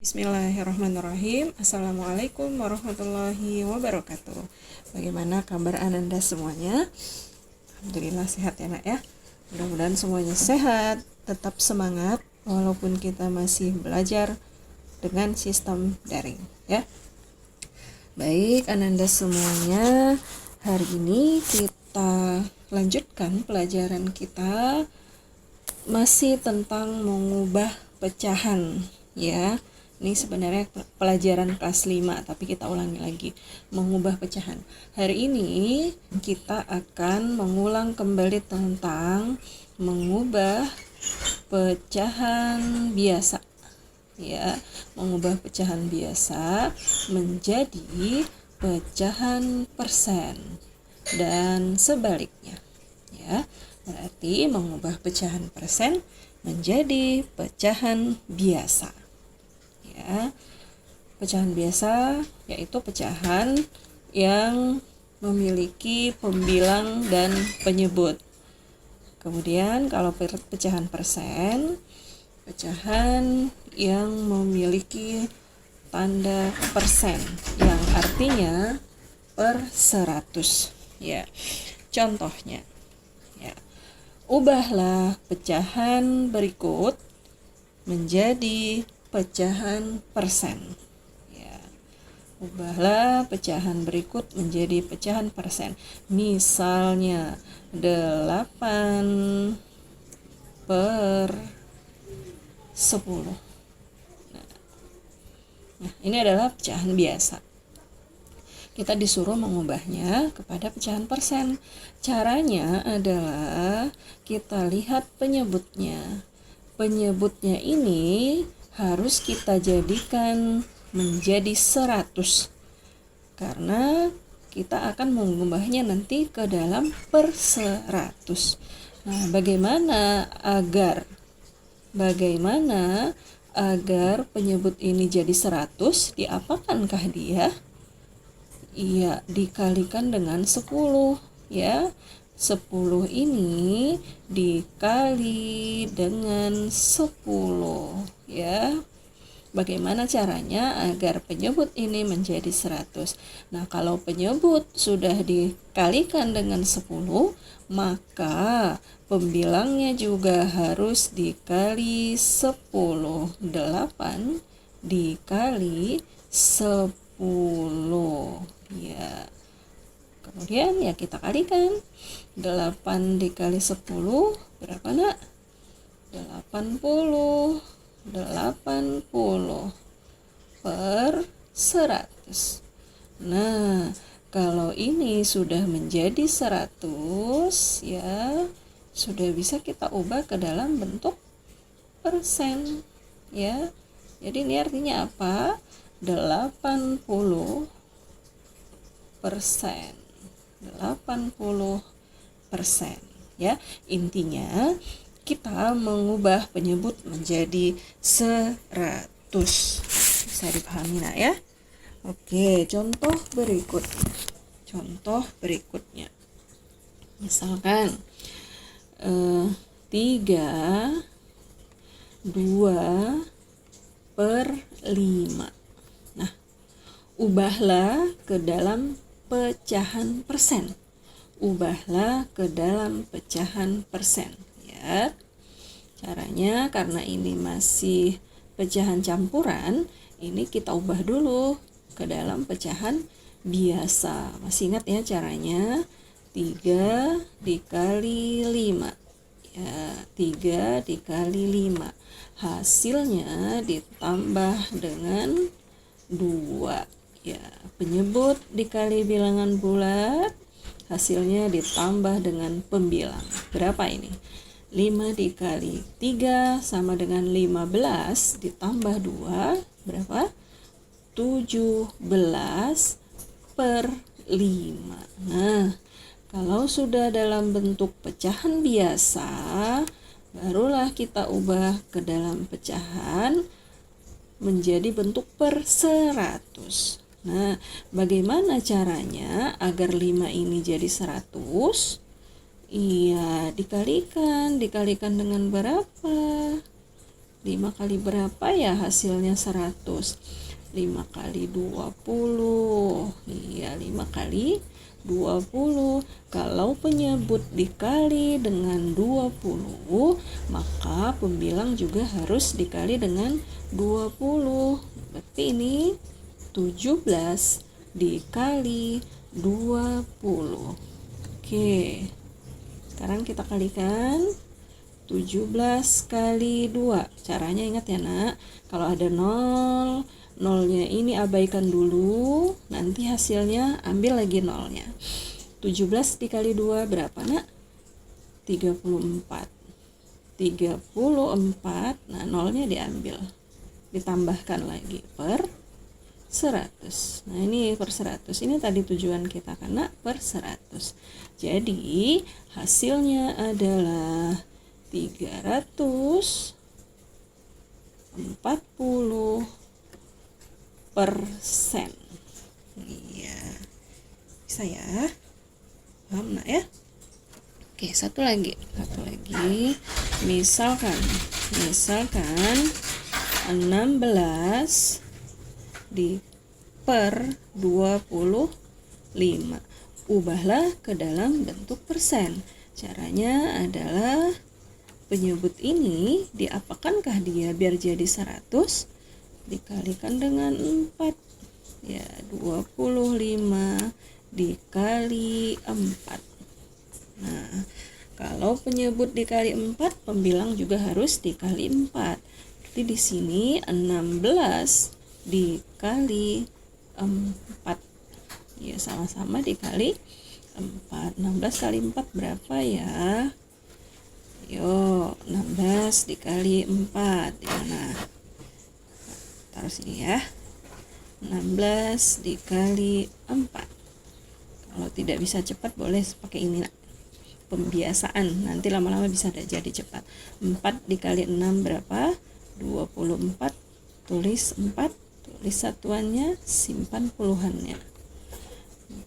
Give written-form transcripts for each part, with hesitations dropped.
Bismillahirrahmanirrahim. Assalamualaikum warahmatullahi wabarakatuh. Bagaimana kabar Ananda semuanya? Alhamdulillah sehat ya nak ya. Mudah-mudahan semuanya sehat, tetap semangat walaupun kita masih belajar dengan sistem daring ya. Baik Ananda semuanya, hari ini kita lanjutkan pelajaran kita masih tentang mengubah pecahan ya. Ini sebenarnya pelajaran kelas 5, tapi kita ulangi lagi. Mengubah pecahan. Hari ini kita akan mengulang kembali tentang mengubah pecahan biasa. Ya, mengubah pecahan biasa menjadi pecahan persen dan sebaliknya. Ya, berarti mengubah pecahan persen menjadi pecahan biasa. Ya, pecahan biasa yaitu pecahan yang memiliki pembilang dan penyebut. Kemudian kalau pecahan persen, pecahan yang memiliki tanda persen yang artinya per 100 ya. Contohnya ya, ubahlah pecahan berikut menjadi pecahan persen ya. Ubahlah pecahan berikut menjadi pecahan persen. Misalnya 8 per 10. Nah, ini adalah pecahan biasa. Kita disuruh mengubahnya kepada pecahan persen. Caranya adalah kita lihat penyebutnya. Penyebutnya ini harus kita jadikan menjadi 100 karena kita akan mengubahnya nanti ke dalam per 100. Nah, bagaimana agar penyebut ini jadi 100? Diapakankah dia? Iya, dikalikan dengan 10 ya. 10 ini dikali dengan 10 ya. Bagaimana caranya agar penyebut ini menjadi 100? Nah, kalau penyebut sudah dikalikan dengan 10, maka pembilangnya juga harus dikali 10. 8 dikali 10 ya. Kemudian ya kita kalikan. 8 dikali 10 berapa nak? 80 per 100. Nah, kalau ini sudah menjadi 100 ya, sudah bisa kita ubah ke dalam bentuk persen ya. Jadi ini artinya apa? 80 persen. 80% ya. Intinya kita mengubah penyebut menjadi 100. Bisa dipahami nak ya? Oke, contoh berikutnya. Misalkan 3 2 per 5. Nah, ubahlah ke dalam pecahan persen. Ubahlah ke dalam pecahan persen ya. Caranya karena ini masih pecahan campuran, ini kita ubah dulu ke dalam pecahan biasa. Masih ingat ya caranya? 3 dikali 5 ya, 3 dikali 5 hasilnya ditambah dengan 2 ya. Penyebut dikali bilangan bulat, hasilnya ditambah dengan pembilang. Berapa ini? 5 dikali 3 sama dengan 15 ditambah 2 berapa? 17 per 5. Nah, kalau sudah dalam bentuk pecahan biasa, barulah kita ubah ke dalam pecahan menjadi bentuk per 100. Nah, bagaimana caranya agar 5 ini jadi 100? Iya, dikalikan dengan berapa? 5 kali berapa ya hasilnya 100? 5 kali 20. Iya, 5 kali 20. Kalau penyebut dikali dengan 20, maka pembilang juga harus dikali dengan 20. Berarti ini 17 dikali 20. Oke. Sekarang kita kalikan 17 kali 2. Caranya ingat ya nak, kalau ada 0, nolnya ini abaikan dulu, nanti hasilnya ambil lagi nolnya. 17 dikali 2 berapa nak? 34. 34, nah nolnya diambil, ditambahkan lagi per 100. Nah ini per 100, ini tadi tujuan kita karena per 100. Jadi hasilnya adalah 340%. Iya, bisa ya, paham nak ya? Oke, satu lagi, misalkan 16 di per 25, ubahlah ke dalam bentuk persen. Caranya adalah penyebut ini diapakankah dia biar jadi 100, dikalikan dengan 4 ya, 25 dikali 4. Nah, kalau penyebut dikali 4, pembilang juga harus dikali 4. Jadi di sini 16 dikali 4. Ya, sama-sama dikali 4. 16 kali 4 berapa ya? Yo, 16 dikali 4. Di mana? Taruh sini ya. 16 dikali 4. Kalau tidak bisa cepat boleh pakai ini nak. Pembiasaan, nanti lama-lama bisa jadi cepat. 4 dikali 6 berapa? 24. Tulis 4, tulis satuannya, simpan puluhannya.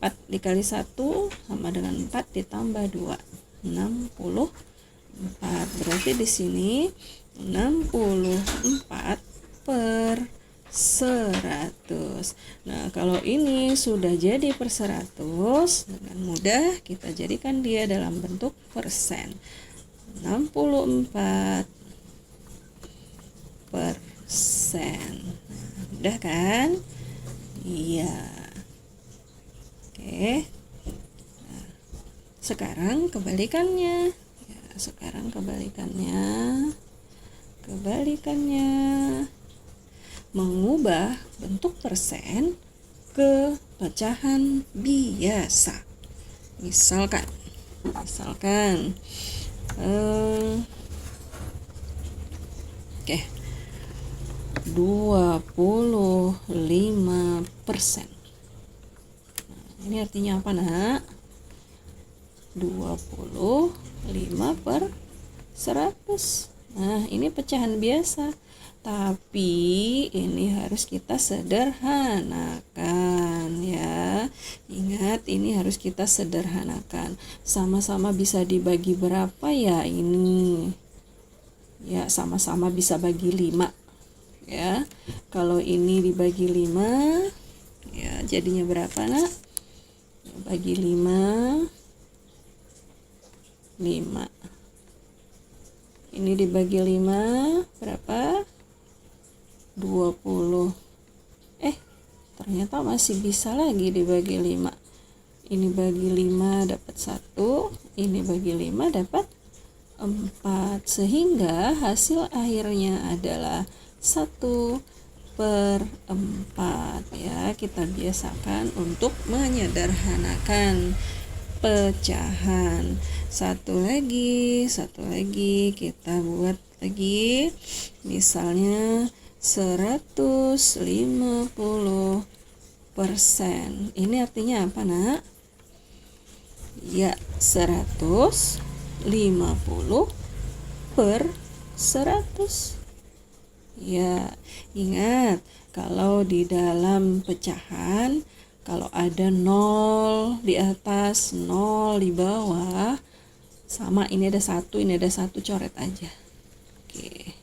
4 dikali 1 sama dengan 4 ditambah 2, 64. Berarti di sini 64 per 100. Nah, kalau ini sudah jadi per 100, dengan mudah kita jadikan dia dalam bentuk persen. 64 persen. Nah, mudah kan? Iya. Oke. Nah, sekarang kebalikannya. Sekarang kebalikannya mengubah bentuk persen ke pecahan biasa. Misalkan 25%. Nah, ini artinya apa nak? 25 per 100. Nah, ini pecahan biasa, tapi ini harus kita sederhanakan ya. Ingat, ini harus kita sederhanakan. Sama-sama bisa dibagi berapa ya ini? Ya, sama-sama bisa bagi 5 ya. Kalau ini dibagi 5 ya, jadinya berapa nak? Bagi 5. Ini dibagi 5 berapa? 20. Ternyata masih bisa lagi dibagi 5. Ini bagi 5 dapat 1, ini bagi 5 dapat 4, sehingga hasil akhirnya adalah 1/4 ya. Kita biasakan untuk menyederhanakan pecahan. Satu lagi kita buat lagi, misalnya 150%. Ini artinya apa nak? Ya, 150 per 100. Ya, ingat, kalau di dalam pecahan, kalau ada 0 di atas, 0 di bawah, sama ini ada 1, ini ada 1, coret aja. Oke.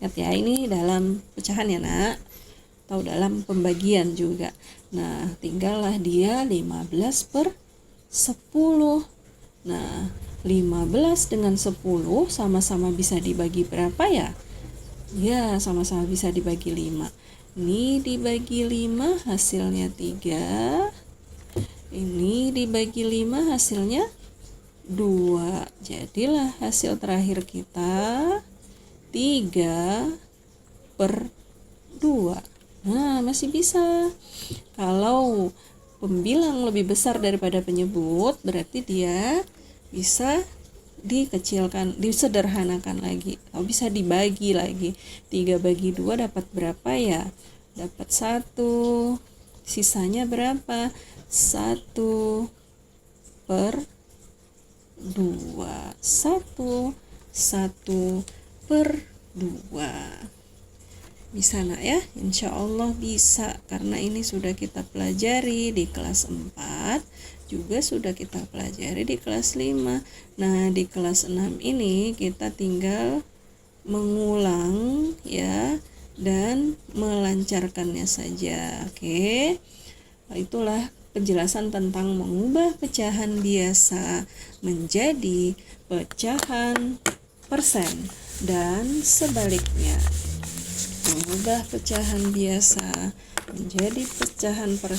Ingat ya, ini dalam pecahan ya nak, atau dalam pembagian juga. Nah, tinggallah dia 15 per 10. Nah, 15 dengan 10 sama-sama bisa dibagi berapa ya? Ya, sama-sama bisa dibagi 5. Ini dibagi 5 hasilnya 3. Ini dibagi 5 hasilnya 2. Jadilah hasil terakhir kita 3 per 2. Nah, masih bisa. Kalau pembilang lebih besar daripada penyebut, berarti dia bisa dikecilkan, disederhanakan lagi, atau bisa dibagi lagi. 3 bagi 2 dapat berapa ya? Dapat 1. Sisanya berapa? 1 per 2. 1 per 2. Bisa nak ya? Insya Allah bisa, karena ini sudah kita pelajari di kelas 4, juga sudah kita pelajari di kelas 5. Nah, di kelas 6 ini kita tinggal mengulang ya, dan melancarkannya saja. Oke. Itulah penjelasan tentang mengubah pecahan biasa menjadi pecahan persen dan sebaliknya. Mengubah pecahan biasa menjadi pecahan persen